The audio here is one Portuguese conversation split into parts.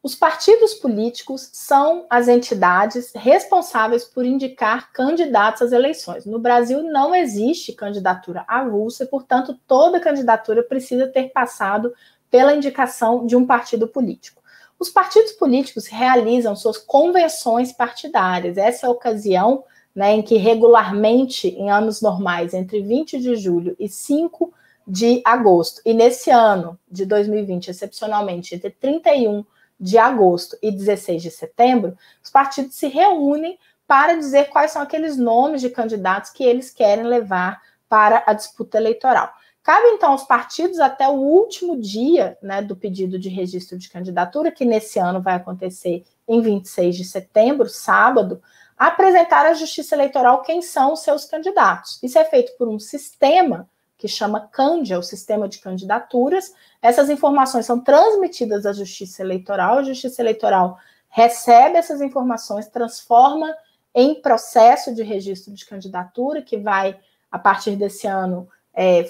Os partidos políticos são as entidades responsáveis por indicar candidatos às eleições. No Brasil não existe candidatura avulsa, e, portanto, toda candidatura precisa ter passado pela indicação de um partido político. Os partidos políticos realizam suas convenções partidárias. Essa é a ocasião, né, em que regularmente, em anos normais, entre 20 de julho e 5 de agosto, e nesse ano de 2020, excepcionalmente, entre 31 de agosto e 16 de setembro, os partidos se reúnem para dizer quais são aqueles nomes de candidatos que eles querem levar para a disputa eleitoral. Cabe, então, aos partidos, até o último dia, né, do pedido de registro de candidatura, que nesse ano vai acontecer em 26 de setembro, sábado, apresentar à Justiça Eleitoral quem são os seus candidatos. Isso é feito por um sistema que chama Cândia, o Sistema de Candidaturas. Essas informações são transmitidas à Justiça Eleitoral, a Justiça Eleitoral recebe essas informações, transforma em processo de registro de candidatura, que vai, a partir desse ano,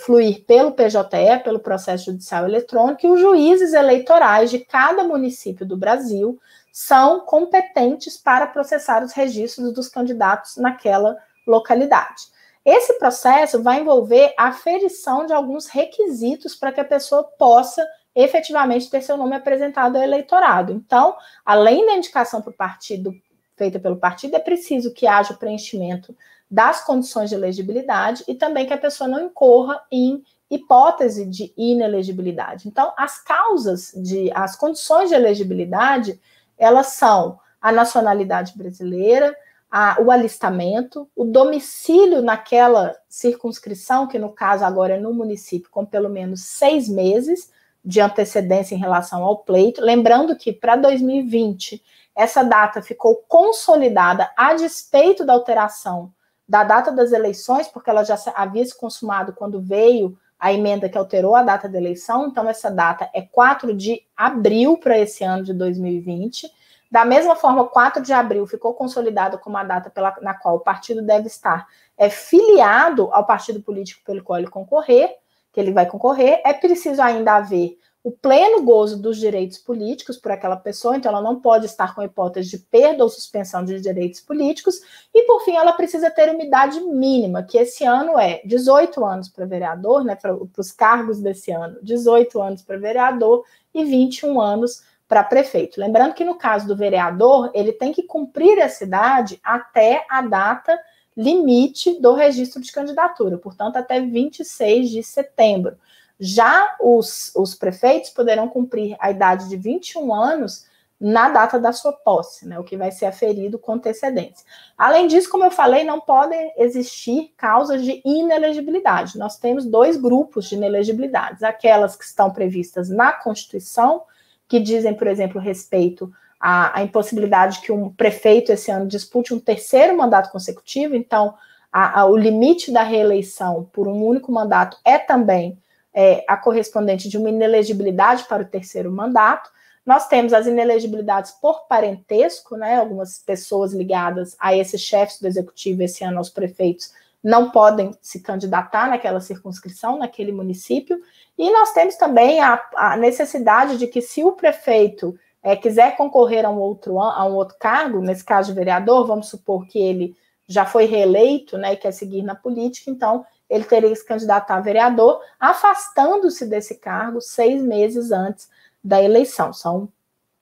fluir pelo PJE, pelo Processo Judicial Eletrônico, e os juízes eleitorais de cada município do Brasil são competentes para processar os registros dos candidatos naquela localidade. Esse processo vai envolver a aferição de alguns requisitos para que a pessoa possa efetivamente ter seu nome apresentado ao eleitorado. Então, além da indicação para o partido, feita pelo partido, é preciso que haja o preenchimento das condições de elegibilidade e também que a pessoa não incorra em hipótese de inelegibilidade. Então, as condições de elegibilidade, elas são a nacionalidade brasileira, o alistamento, o domicílio naquela circunscrição, que no caso agora é no município, com pelo menos 6 meses de antecedência em relação ao pleito. Lembrando que para 2020 essa data ficou consolidada a despeito da alteração da data das eleições, porque ela já havia se consumado quando veio a emenda que alterou a data da eleição. Então essa data é 4 de abril para esse ano de 2020. Da mesma forma, 4 de abril ficou consolidado como a data na qual o partido deve estar filiado ao partido político pelo qual ele vai concorrer. É preciso ainda haver o pleno gozo dos direitos políticos por aquela pessoa, então ela não pode estar com hipótese de perda ou suspensão de direitos políticos. E, por fim, ela precisa ter uma idade mínima, que esse ano é 18 anos para vereador, né, para os cargos desse ano, 18 anos para vereador e 21 anos para prefeito. Lembrando que no caso do vereador, ele tem que cumprir essa idade até a data limite do registro de candidatura, portanto, até 26 de setembro. Já os prefeitos poderão cumprir a idade de 21 anos na data da sua posse, né, o que vai ser aferido com antecedência. Além disso, como eu falei, não podem existir causas de inelegibilidade. Nós temos 2 grupos de inelegibilidades, aquelas que estão previstas na Constituição, que dizem, por exemplo, respeito à impossibilidade que um prefeito esse ano dispute um 3º mandato consecutivo. Então, o limite da reeleição por um único mandato é também a correspondente de uma inelegibilidade para o 3º mandato. Nós temos as inelegibilidades por parentesco, né? Algumas pessoas ligadas a esses chefes do executivo esse ano, aos prefeitos, não podem se candidatar naquela circunscrição, naquele município. E nós temos também a necessidade de que, se o prefeito quiser concorrer a um outro cargo, nesse caso de vereador, vamos supor que ele já foi reeleito, né, e quer seguir na política, então ele teria que se candidatar a vereador, afastando-se desse cargo 6 meses antes da eleição. São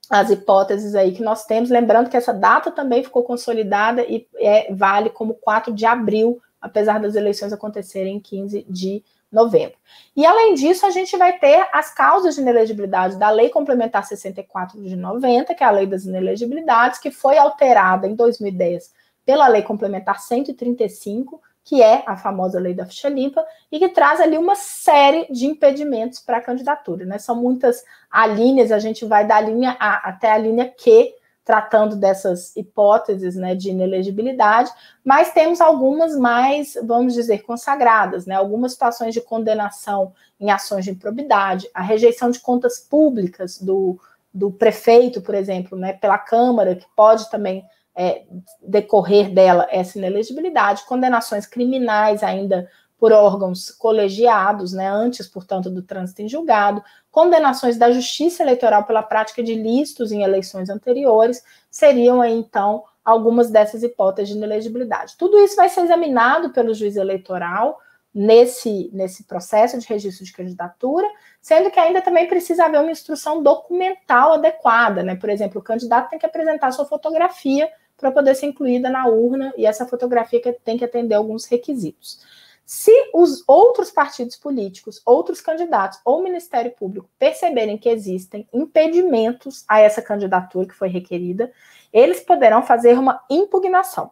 as hipóteses aí que nós temos, lembrando que essa data também ficou consolidada e vale como 4 de abril, apesar das eleições acontecerem em 15 de novembro. E, além disso, a gente vai ter as causas de inelegibilidade da Lei Complementar 64 de 90, que é a Lei das Inelegibilidades, que foi alterada em 2010 pela Lei Complementar 135, que é a famosa Lei da Ficha Limpa, e que traz ali uma série de impedimentos para a candidatura, né? São muitas alíneas, a gente vai da linha A até a linha Q, tratando dessas hipóteses, né, de inelegibilidade, mas temos algumas mais, vamos dizer, consagradas, né, algumas situações de condenação em ações de improbidade, a rejeição de contas públicas do prefeito, por exemplo, né, pela Câmara, que pode também decorrer dela essa inelegibilidade, condenações criminais ainda por órgãos colegiados, né, antes, portanto, do trânsito em julgado, condenações da Justiça Eleitoral pela prática de ilícitos em eleições anteriores, seriam aí, então, algumas dessas hipóteses de inelegibilidade. Tudo isso vai ser examinado pelo juiz eleitoral nesse processo de registro de candidatura, sendo que ainda também precisa haver uma instrução documental adequada, né? Por exemplo, o candidato tem que apresentar sua fotografia para poder ser incluída na urna, e essa fotografia tem que atender alguns requisitos. Se os outros partidos políticos, outros candidatos ou o Ministério Público perceberem que existem impedimentos a essa candidatura que foi requerida, eles poderão fazer uma impugnação.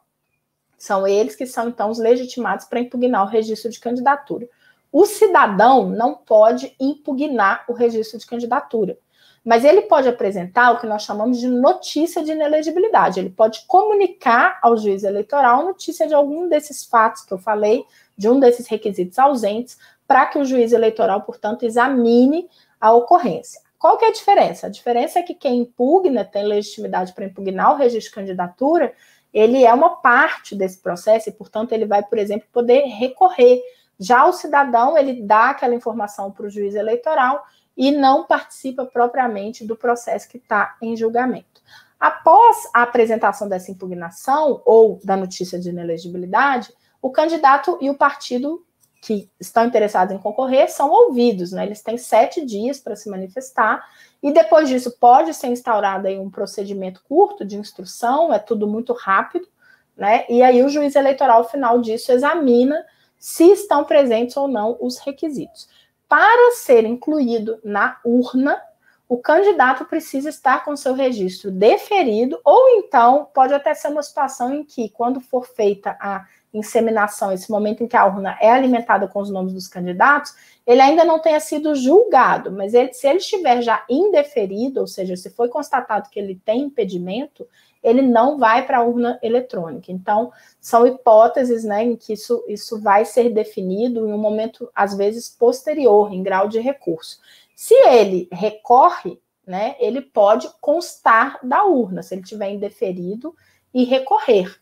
São eles que são, então, os legitimados para impugnar o registro de candidatura. O cidadão não pode impugnar o registro de candidatura, mas ele pode apresentar o que nós chamamos de notícia de inelegibilidade. Ele pode comunicar ao juiz eleitoral notícia de algum desses fatos que eu falei, de um desses requisitos ausentes, para que o juiz eleitoral, portanto, examine a ocorrência. Qual que é a diferença? A diferença é que quem impugna, tem legitimidade para impugnar o registro de candidatura, ele é uma parte desse processo e, portanto, ele vai, por exemplo, poder recorrer. Já o cidadão, ele dá aquela informação para o juiz eleitoral e não participa propriamente do processo que está em julgamento. Após a apresentação dessa impugnação ou da notícia de inelegibilidade, o candidato e o partido que estão interessados em concorrer são ouvidos, né? Eles têm 7 dias para se manifestar, e depois disso pode ser instaurado aí um procedimento curto de instrução, é tudo muito rápido, né? E aí o juiz eleitoral, ao final disso, examina se estão presentes ou não os requisitos. Para ser incluído na urna, o candidato precisa estar com seu registro deferido, ou então pode até ser uma situação em que, quando for feita a inseminação, esse momento em que a urna é alimentada com os nomes dos candidatos, ele ainda não tenha sido julgado, mas se ele estiver já indeferido, ou seja, se foi constatado que ele tem impedimento, ele não vai para a urna eletrônica. Então, são hipóteses, né, em que isso vai ser definido em um momento, às vezes, posterior, em grau de recurso. Se ele recorre, né, ele pode constar da urna, se ele tiver indeferido, e recorrer.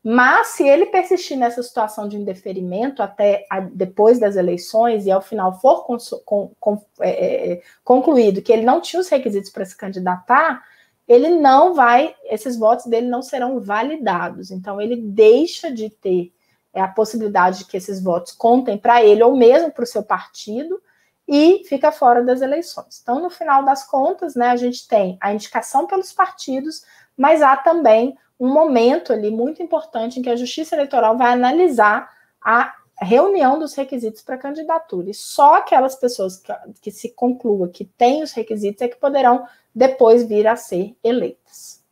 Mas, se ele persistir nessa situação de indeferimento até depois das eleições e, ao final, for concluído que ele não tinha os requisitos para se candidatar, ele não vai, esses votos dele não serão validados. Então, ele deixa de ter a possibilidade de que esses votos contem para ele ou mesmo para o seu partido e fica fora das eleições. Então, no final das contas, né, a gente tem a indicação pelos partidos, mas há também um momento ali muito importante em que a Justiça Eleitoral vai analisar a reunião dos requisitos para candidatura. E só aquelas pessoas que se conclua que têm os requisitos é que poderão depois vir a ser eleitas.